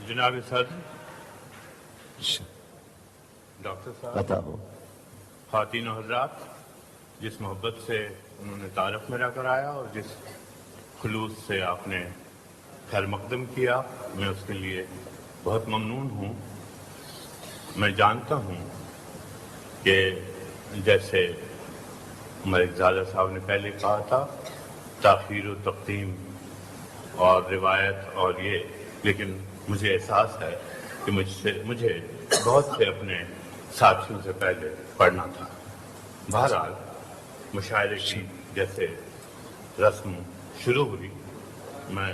جناب صدر، ڈاکٹر صاحب، عطا ہو. خواتین و حضرات، جس محبت سے انہوں نے تعارف میرا کرایا اور جس خلوص سے آپ نے خیر مقدم کیا، میں اس کے لیے بہت ممنون ہوں. میں جانتا ہوں کہ جیسے ملک زادہ صاحب نے پہلے کہا تھا، تاخیر و تقدیم اور روایت اور یہ، لیکن مجھے احساس ہے کہ مجھے بہت سے اپنے ساتھیوں سے پہلے پڑھنا تھا. بہرحال مشاعرے کی جیسے رسم شروع ہوئی، میں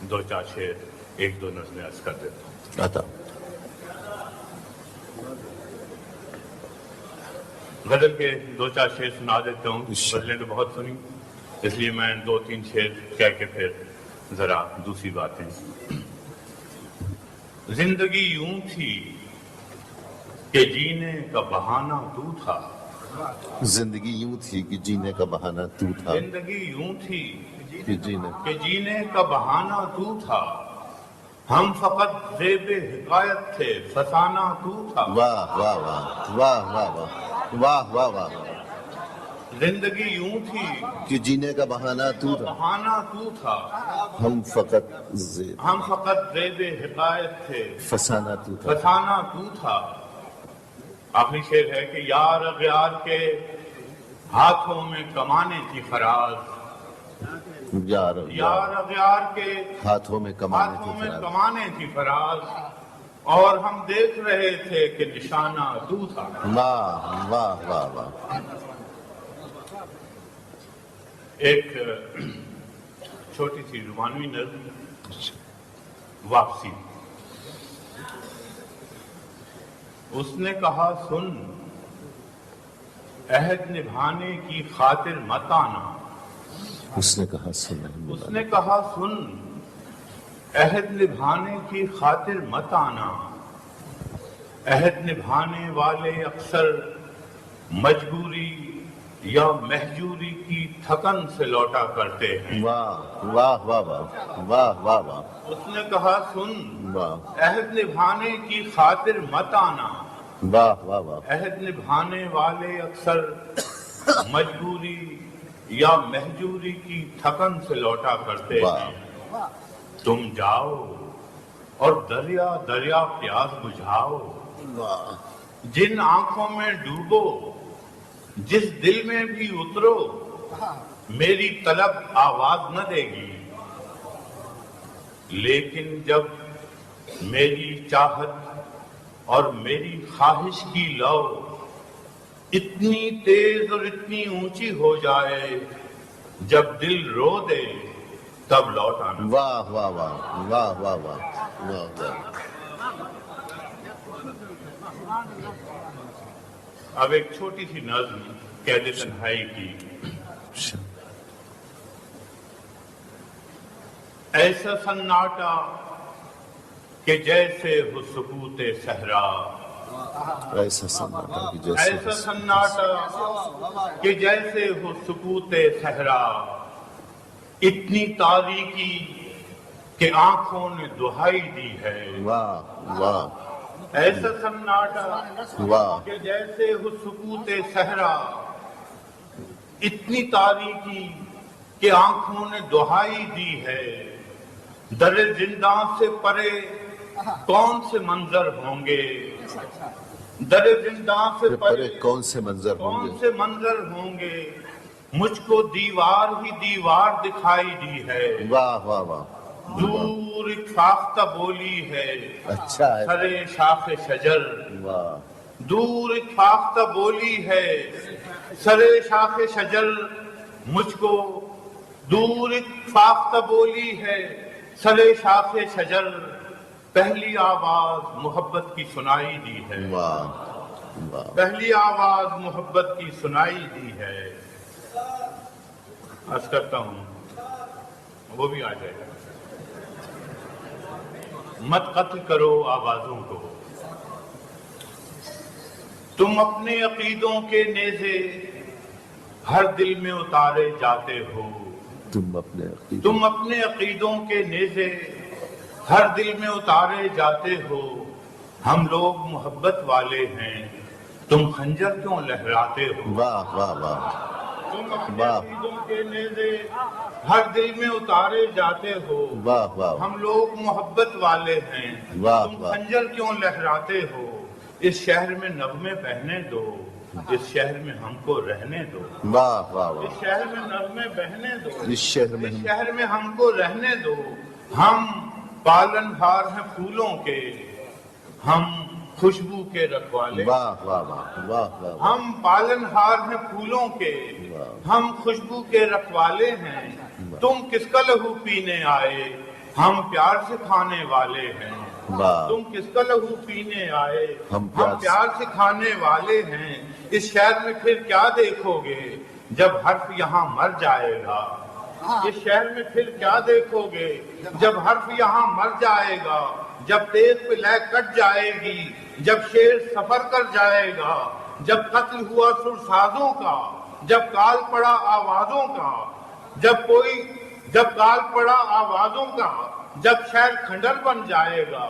دو چار شعر ایک دو نظمیں عرض کر دیتا ہوں. عطا. غزل کے دو چار شعر سنا دیتا ہوں. غزلیں تو بہت سنی، اس لیے میں دو تین شعر کہہ کے پھر ذرا دوسری باتیں. زندگی یوں تھی کہ جینے کا بہانہ تو تھا. زندگی یوں تھی کہ جینے کا بہانہ تو تھا. زندگی یوں تھی کہ جینے کا بہانہ تو تھا. ہم فقط زیب حکایت تھے، فسانہ تو تھا. واہ واہ واہ واہ واہ واہ واہ واہ واہ. زندگی یوں تھی کہ جینے کا بہانہ تو تھا. بہانہ تو تھا. ہم فقط زیب حکایت تھے، فسانہ تو تھا. فسانہ تو تھا. آخری شعر ہے کہ یار اغیار کے ہاتھوں میں کمانے تھی فراز. یار اغیار کے ہاتھوں میں کمانے تھی فراز، اور ہم دیکھ رہے تھے کہ نشانہ تو تھا. واہ واہ واہ واہ. ایک چھوٹی سی رومانوی نظم، واپسی. اس نے کہا سن، عہد نبھانے کی خاطر مت آنا. اس نے کہا سن، اس نے کہا سن، عہد نبھانے کی خاطر مت آنا. عہد نبھانے والے اکثر مجبوری یا محجوری کی تھکن سے لوٹا کرتے ہیں. واہ واہ واہ واہ واہ واہ واہ. اس نے کہا سن، واہ عہد نبھانے کی خاطر مت آنا. واہ واہ واہ. عہد نبھانے والے اکثر مجبوری یا محجوری کی تھکن سے لوٹا کرتے ہیں. تم جاؤ اور دریا دریا پیاس بجھاؤ. جن آنکھوں میں ڈوبو، جس دل میں بھی اترو، میری طلب آواز نہ دے گی. لیکن جب میری چاہت اور میری خواہش کی لو اتنی تیز اور اتنی اونچی ہو جائے، جب دل رو دے تب لوٹ آنا. واہ واہ واہ واہ واہ واہ واہ. اب ایک چھوٹی سی نظم قید تنہائی کی. ایسا سناٹا کہ جیسے ہو سکوت صحرا. ایسا سناٹا ایسا سناٹا کہ جیسے ہو سکوت صحرا. اتنی تاریکی کہ آنکھوں نے دہائی دی ہے. واہ واہ. ایسا سناٹا واہ. کہ جیسے ہو سکوت صحرا. اتنی تاریکی کہ آنکھوں نے دہائی دی ہے. در زنداں سے پرے کون سے منظر ہوں گے. در زنداں سے پرے کون سے منظر ہوں گے. مجھ کو دیوار ہی دیوار دکھائی دی ہے. واہ واہ واہ. دور ایک فاختہ بولی ہے، اچھا ہے. سرے شاخ شجر. واہ. دور ایک فاختہ بولی ہے، سرے شاخ شجر. مجھ کو دور ایک فاختہ بولی ہے، سرے شاخ شجر. پہلی آواز محبت کی سنائی دی ہے. واہ واہ. پہلی آواز محبت کی سنائی دی ہے. عرض کرتا ہوں، وہ بھی آ جائے گا. مت قتل کرو آوازوں کو، تم اپنے عقیدوں کے نیزے ہر دل میں اتارے جاتے ہو. تم اپنے عقیدوں کے نیزے ہر دل میں اتارے جاتے ہو، ہم لوگ محبت والے ہیں، تم خنجر کیوں لہراتے ہو؟ واہ واہ واہ تم اپنے واہ۔ عقیدوں کے نیزے ہر دل میں اتارے جاتے ہو، واہ واہ ہم لوگ محبت والے ہیں، واہ تم واہ۔ خنجر کیوں لہراتے ہو؟ اس شہر میں نغمے بہنے دو، اس شہر میں ہم کو رہنے دو، واہ واہ اس واہ۔ شہر میں نغمے بہنے دو، اس شہر میں اس شہر میں ہم کو رہنے دو۔ ہم پالن ہار ہیں پھولوں کے، ہم خوشبو کے رکھوالے، واہ واہ واہ واہ واہ۔ ہم پالن ہار ہیں پھولوں کے، ہم خوشبو کے رکھوالے ہیں۔ تم کس کا لہو پینے آئے، ہم پیار سے کھانے والے ہیں۔ واہ۔ تم کس کا لہو پینے آئے، ہم ہم پیار سے کھانے والے ہیں۔ اس شہر میں پھر کیا دیکھو گے جب حرف یہاں مر جائے گا؟ اس شہر میں پھر کیا دیکھو گے جب حرف یہاں مر جائے گا؟ جب تیز پہ لے کٹ جائے گی، جب شیر سفر کر جائے گا، جب قتل ہوا سرسازوں کا، جب کال پڑا آوازوں کا، جب کال پڑا آوازوں کا، جب شہر کھنڈر بن جائے گا،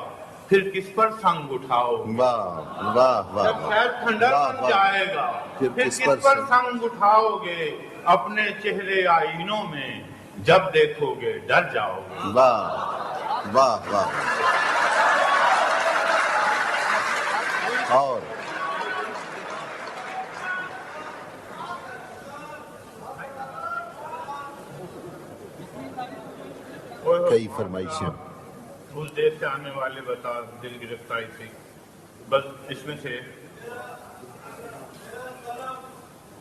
پھر کس پر سنگ اٹھاؤ گے؟ واہ واہ واہ۔ جب شہر کھنڈر بن جائے گا، پھر کس پر سنگ اٹھاؤ گے؟ اپنے چہرے آئینوں میں جب دیکھو گے ڈر جاؤ گے۔ واہ واہ واہ۔ اور کئی فرمائشیں۔ اس دیش سے آنے والے بتا دل گرفتاری تھی، بس اس میں سے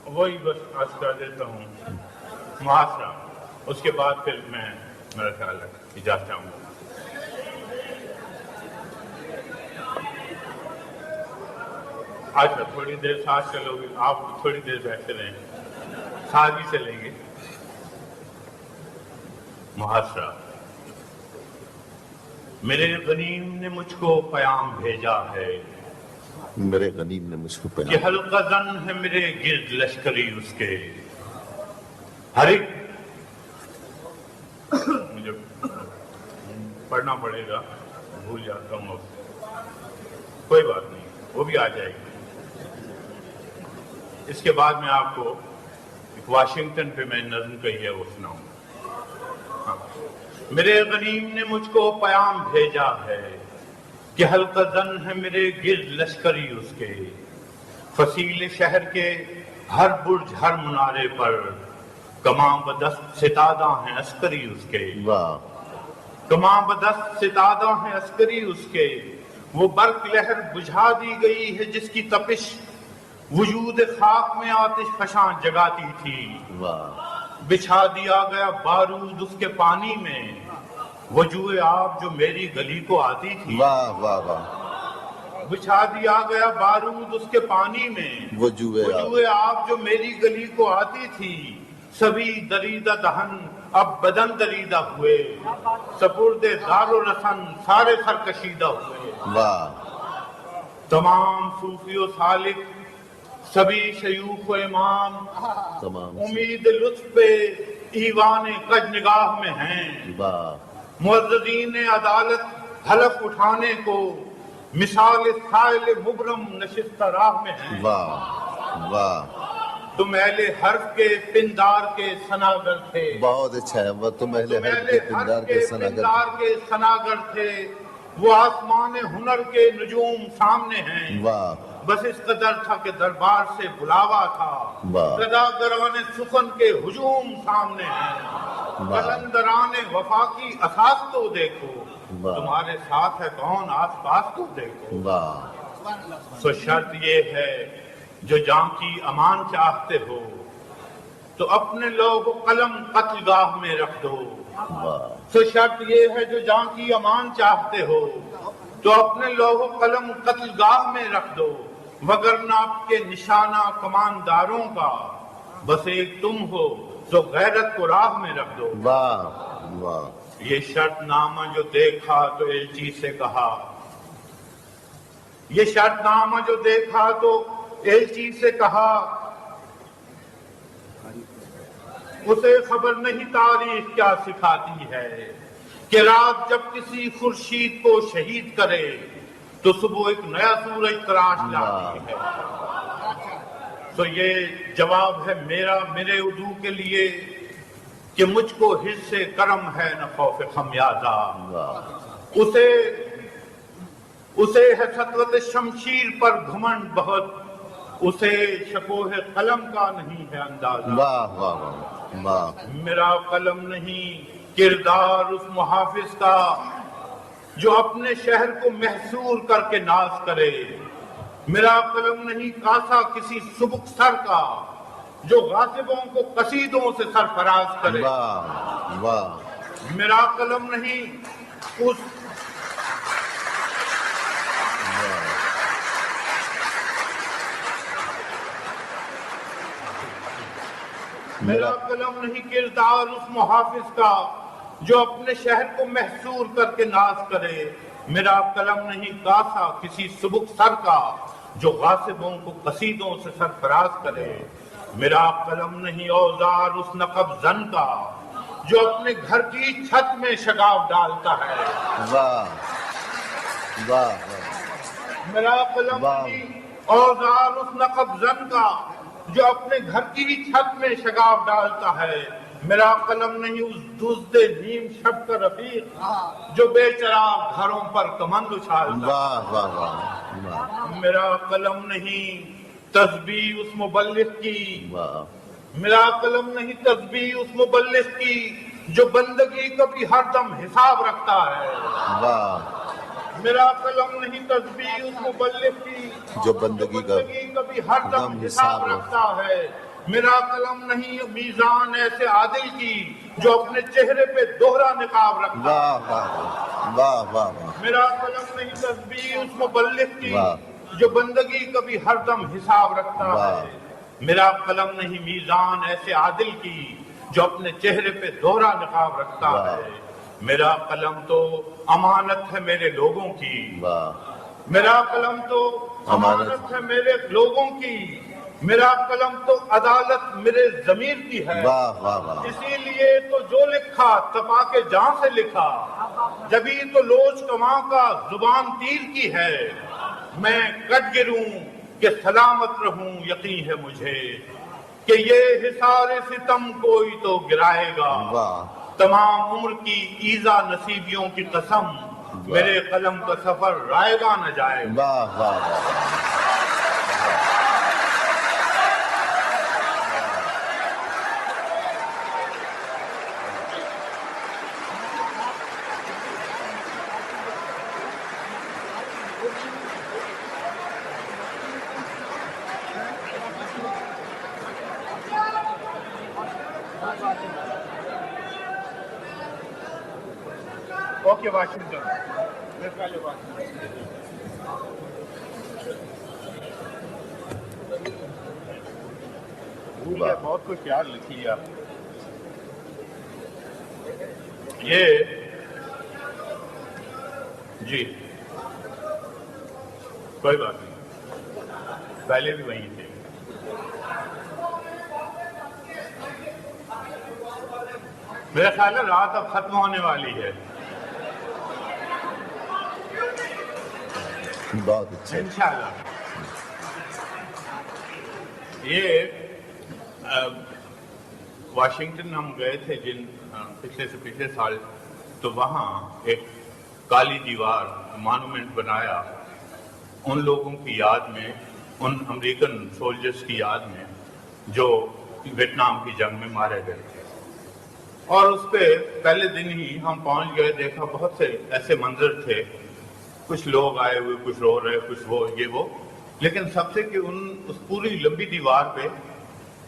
وہی بس عرض کر دیتا ہوں محاصرہ، اس کے بعد پھر میں میرا خیال ہے اجازت چاہوں گا۔ اچھا تھوڑی دیر ساتھ چلو گے آپ، تھوڑی دیر بیٹھتے رہیں، ساتھ بھی چلیں گے۔ محاصرہ۔ میرے غنیم نے مجھ کو پیام بھیجا ہے میرے غنیم نے مجھ کو کہ پیام۔ حلقہ زن ہے میرے گرد لشکری اس کے، ہر ایک مجھے پڑھنا پڑے گا، بھول جاتا ہوں اب، کوئی بات نہیں، وہ بھی آ جائے گی۔ اس کے بعد میں آپ کو ایک واشنگٹن پہ میں نظم کہی ہے وہ سناؤں گا۔ میرے غنیم نے مجھ کو پیام بھیجا ہے کہ حلقہ زن ہے میرے گرد لشکری اس کے، فصیل شہر کے ہر برج ہر منارے پر کماں بدست ستادہ ہیں عسکری اس کے، واہ۔ کماں بدست ستادہ ہیں عسکری اس کے، وہ برق لہر بجھا دی گئی ہے جس کی تپش وجود خاک میں آتش فشاں جگاتی تھی، واہ۔ بچھا دیا گیا بارود اس کے پانی میں، وجوہ آب جو میری گلی کو آتی تھی، واہ واہ واہ۔ بچھا دیا گیا بارود اس کے پانی میں، وجوہ آب جو میری گلی کو آتی تھی، سبھی دریدہ دہن اب بدن دریدہ ہوئے، سپرد دار و رسن سارے سرکشیدہ ہوئے، واہ۔ تمام صوفی و سالک سبھی شیوخ و امام تمام امید لطف پہ ایوان کج نگاہ میں ہیں، واہ۔ معززین عدالت حلف اٹھانے کو مثال سائل مبرم نشستہ راہ میں ہیں، واہ واہ۔ تم اہل حرف کے پندار کے سناگر تھے، بہت اچھا ہے، وہ تم اہل تم حرف اہل کے حرف پندار کے کے سناگر۔ پندار کے سناگر تھے، وہ آسمان ہنر کے نجوم سامنے ہیں، واہ بس اس قدر تھا کہ دربار سے بلاوا تھا، واہ۔ صداگران سخن کے ہجوم سامنے ہیں، واہ۔ قلندران وفا کی اساس تو دیکھو، واہ۔ تمہارے ساتھ ہے کون آس پاس تو دیکھو، واہ سو شرط یہ ہے جو جان کی امان چاہتے ہو تو اپنے لوح و قلم قتل گاہ میں رکھ دو، واہ سو شرط یہ ہے جو جان کی امان چاہتے ہو تو اپنے لوح و قلم قتل گاہ میں رکھ دو، وگرنہ آپ کے نشانہ کمانداروں کا بس ایک تم ہو تو غیرت کو راہ میں رکھ دو۔ واہ واہ۔ یہ شرط نامہ جو دیکھا تو ایلچی سے کہا، یہ شرط نامہ جو دیکھا تو ایلچی سے کہا، اسے خبر نہیں تاریخ کیا سکھاتی ہے، کہ رات جب کسی خورشید کو شہید کرے تو صبح ایک نیا سورج تراش لاتی ہے. تو یہ جواب ہے میرے عدو کے لیے کہ مجھ کو حرص کرم ہے نہ خوف خمیازہ. اسے ہے سطوت شمشیر پر گھمنڈ بہت، اسے شکوہ قلم کا نہیں ہے اندازہ. واہ واہ واہ واہ. میرا قلم نہیں کردار اس محافظ کا جو اپنے شہر کو محصور کر کے ناز کرے. میرا قلم نہیں کاسا کسی سبک سر کا جو غاصبوں کو قصیدوں سے سرفراز کرے. واہ واہ. میرا قلم نہیں اس میرا قلم نہیں کردار اس محافظ کا جو اپنے شہر کو محصور کر کے ناز کرے. میرا قلم نہیں کاسا کسی سبک سر کا جو غاصبوں کو قصیدوں سے سرفراز کرے. میرا قلم نہیں اوزار اس نقب زن کا جو اپنے گھر کی چھت میں شگاف ڈالتا ہے. واہ واہ. میرا قلم نہیں اوزار اس نقب زن کا جو اپنے گھر کی چھت میں شگاف ڈالتا ہے. میرا قلم نہیں اس دزد نیم شب کا رفیق جو بے چراغ گھروں پر کمند اچھالتا. واہ واہ واہ. میرا قلم نہیں تسبیح اس مبلغ کی. واہ. میرا قلم نہیں تسبیح اس مبلغ کی جو بندگی کا بھی ہر دم حساب رکھتا ہے. واہ. میرا قلم نہیں تسبیح اس مبلغ کی جو بندگی کا بھی ہر دم حساب رکھتا ہے. میرا قلم نہیں میزان ایسے عادل کی جو اپنے چہرے پہ دوہرا نقاب رکھتا ہے. واہ واہ واہ واہ. میرا قلم نہیں تسبیح اس مبلغ کی جو بندگی کا بھی ہر دم حساب رکھتا ہے. میرا قلم نہیں میزان ایسے عادل کی جو اپنے چہرے پہ دوہرا نقاب رکھتا ہے. میرا قلم تو امانت ہے میرے لوگوں کی. میرا قلم تو امانت ہے میرے لوگوں کی. میرا قلم تو عدالت میرے ضمیر کی ہے. اسی لیے تو جو لکھا تپا کے جان سے لکھا، جبھی تو لوچ کماں کا زبان تیر کی ہے. میں کٹ گروں کہ سلامت رہوں، یقین ہے مجھے کہ یہ حصار ستم کوئی تو گرائے گا. تمام عمر کی ایذا نصیبیوں کی قسم، میرے قلم کا سفر رائے گا نہ جائے گا. اوکے واشنگٹن بہت کچھ یاد لکھی آپ. یہ جی کوئی بات نہیں، پہلے بھی وہیں تھے. میرا خیال ہے رات اب ختم ہونے والی ہے. بہت اچھا. انشاءاللہ. یہ واشنگٹن ہم گئے تھے پچھلے سے پچھلے سال، تو وہاں ایک کالی دیوار مانومنٹ بنایا ان لوگوں کی یاد میں، ان امریکن سولجرز کی یاد میں جو ویتنام کی جنگ میں مارے گئے تھے. اور اس پہ پہلے دن ہی ہم پہنچ گئے، دیکھا بہت سے ایسے منظر تھے، کچھ لوگ آئے ہوئے، کچھ رو رہے، کچھ وہ یہ وہ، لیکن سب سے کہ اس پوری لمبی دیوار پہ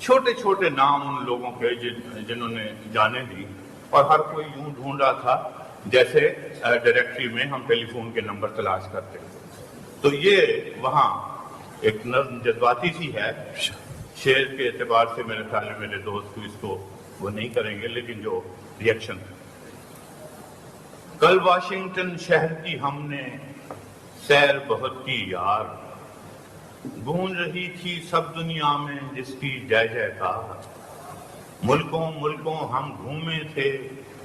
چھوٹے چھوٹے نام ان لوگوں کے جنہوں نے جانیں دی، اور ہر کوئی یوں ڈھونڈ رہا تھا جیسے ڈائریکٹری میں ہم ٹیلی فون کے نمبر تلاش کرتے. تو یہ وہاں ایک نظم جذباتی سی ہے. شعر کے اعتبار سے میرے خیال میں میرے دوست اس کو وہ نہیں کریں گے، لیکن جو ریئیکشن ہے. کل واشنگٹن شہر کی ہم نے سیر بہت کی یار، گونج رہی تھی سب دنیا میں جس کی جے جے کار. ملکوں ملکوں ہم گھومے تھے